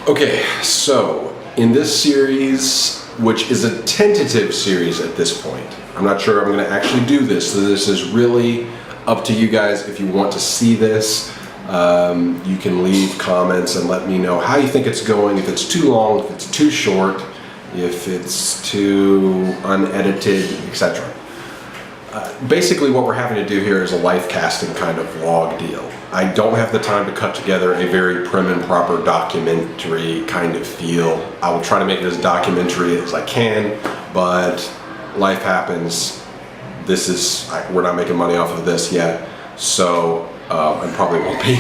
Okay, so in this series, which is a tentative series at this point, I'm not sure I'm going to actually do this, so this is really up to you guys. If you want to see this, you can leave comments and let me know how you think it's going, if it's too long, if it's too short, if it's too unedited, etc. Basically what we're having to do here is a life casting kind of vlog deal. I don't have the time to cut together a very prim and proper documentary kind of feel. I will try to make it as documentary as I can, but life happens. We're not making money off of this yet, so and probably won't be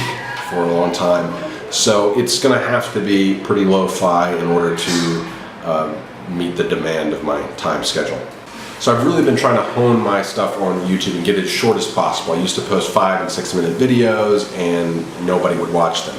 for a long time. So it's gonna have to be pretty lo-fi in order to meet the demand of my time schedule. So I've really been trying to hone my stuff on YouTube and get it as short as possible. I used to post 5 and 6 minute videos and nobody would watch them.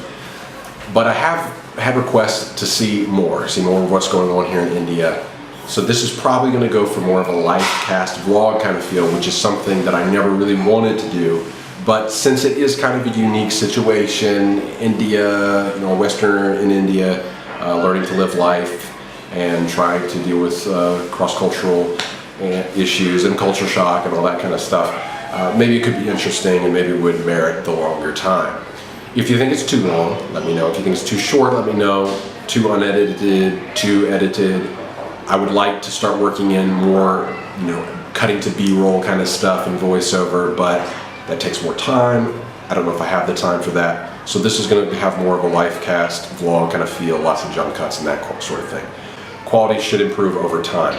But I have had requests to see more of what's going on here in India. So this is probably going to go for more of a life cast vlog kind of feel, which is something that I never really wanted to do. But since it is kind of a unique situation, India, a Westerner in India, learning to live life and trying to deal with cross-cultural issues and culture shock and all that kind of stuff, maybe it could be interesting and maybe it would merit the longer time. If you think it's too long, let me know. If you think it's too short, let me know. Too unedited, too edited. I would like to start working in more, cutting to B-roll kind of stuff and voiceover, but that takes more time. I don't know if I have the time for that. So this is going to have more of a life cast vlog kind of feel, lots of jump cuts and that sort of thing. Quality should improve over time.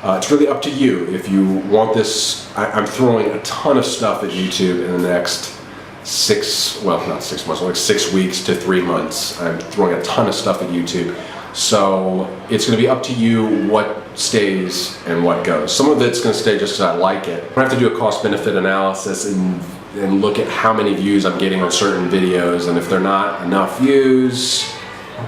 It's really up to you. If you want this, I'm throwing a ton of stuff at YouTube in the next 6 weeks to 3 months. I'm throwing a ton of stuff at YouTube. So it's going to be up to you what stays and what goes. Some of it's going to stay just because I like it. I have to do a cost-benefit analysis and look at how many views I'm getting on certain videos, and if they're not enough views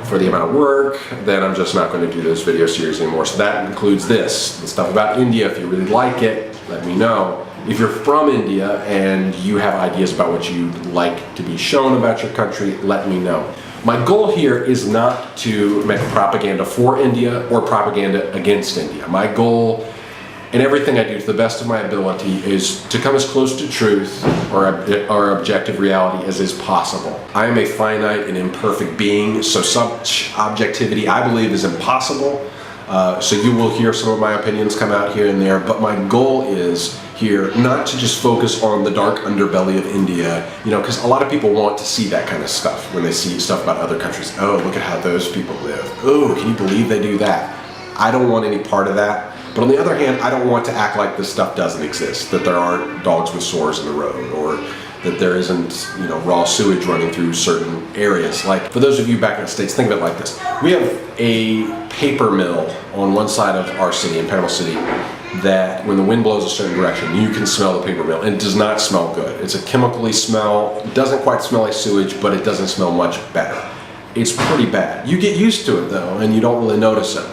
for the amount of work, then I'm just not going to do this video series anymore. So that includes the stuff about India. If you really like it, let me know. If you're from India and you have ideas about what you'd like to be shown about your country, let me know. My goal here is not to make propaganda for India or propaganda against India. My goal in everything I do, to the best of my ability, is to come as close to truth or objective reality as is possible. I am a finite and imperfect being, so such objectivity I believe is impossible. So you will hear some of my opinions come out here and there, but my goal is here not to just focus on the dark underbelly of India, because a lot of people want to see that kind of stuff when they see stuff about other countries. Oh, look at how those people live. Oh, can you believe they do that? I don't want any part of that. But on the other hand, I don't want to act like this stuff doesn't exist, that there aren't dogs with sores in the road, or that there isn't, raw sewage running through certain areas. Like, for those of you back in the States, think of it like this. We have a paper mill on one side of our city, in Panama City, that when the wind blows a certain direction, you can smell the paper mill, and it does not smell good. It's a chemically smell. It doesn't quite smell like sewage, but it doesn't smell much better. It's pretty bad. You get used to it though, and you don't really notice it.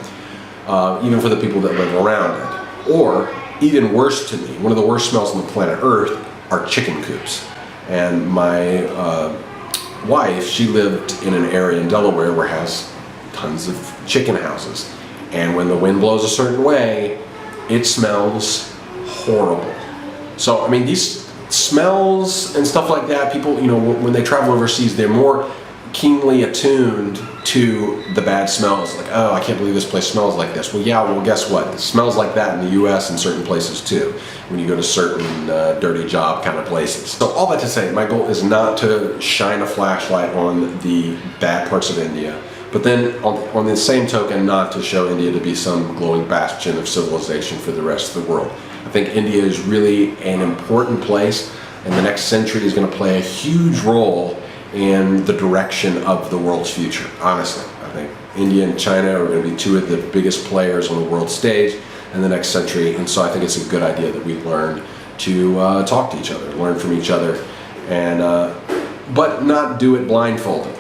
Even for the people that live around it. Or, even worse to me, one of the worst smells on the planet Earth are chicken coops. And my wife, she lived in an area in Delaware where it has tons of chicken houses. And when the wind blows a certain way, it smells horrible. So, these smells and stuff like that, people, when they travel overseas, they're more keenly attuned to the bad smells. Like, oh, I can't believe this place smells like this. Well, yeah, well, guess what? It smells like that in the US and certain places too, when you go to certain dirty job kind of places. So all that to say, my goal is not to shine a flashlight on the bad parts of India, but then on the same token, not to show India to be some glowing bastion of civilization for the rest of the world. I think India is really an important place, and the next century is going to play a huge role in the direction of the world's future, honestly. I think India and China are going to be two of the biggest players on the world stage in the next century, and so I think it's a good idea that we learn to talk to each other, learn from each other, and but not do it blindfolded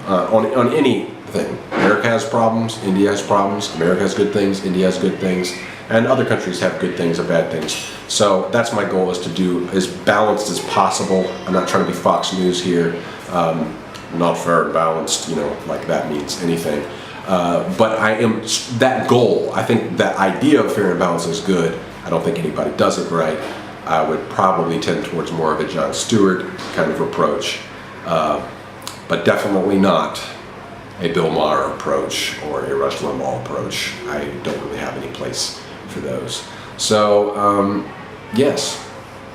on anything. America has problems, India has problems, America has good things, India has good things, and other countries have good things and bad things. So that's my goal, is to do as balanced as possible. I'm not trying to be Fox News here. not fair and balanced, like that means anything. But I am, that goal, I think that idea of fair and balanced is good. I don't think anybody does it right. I would probably tend towards more of a Jon Stewart kind of approach, but definitely not a Bill Maher approach or a Rush Limbaugh approach. I don't really have any place for those. So, yes.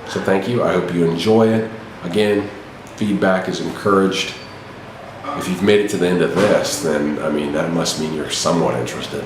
So thank you. I hope you enjoy it. Again, feedback is encouraged. If you've made it to the end of this, then, I mean, that must mean you're somewhat interested.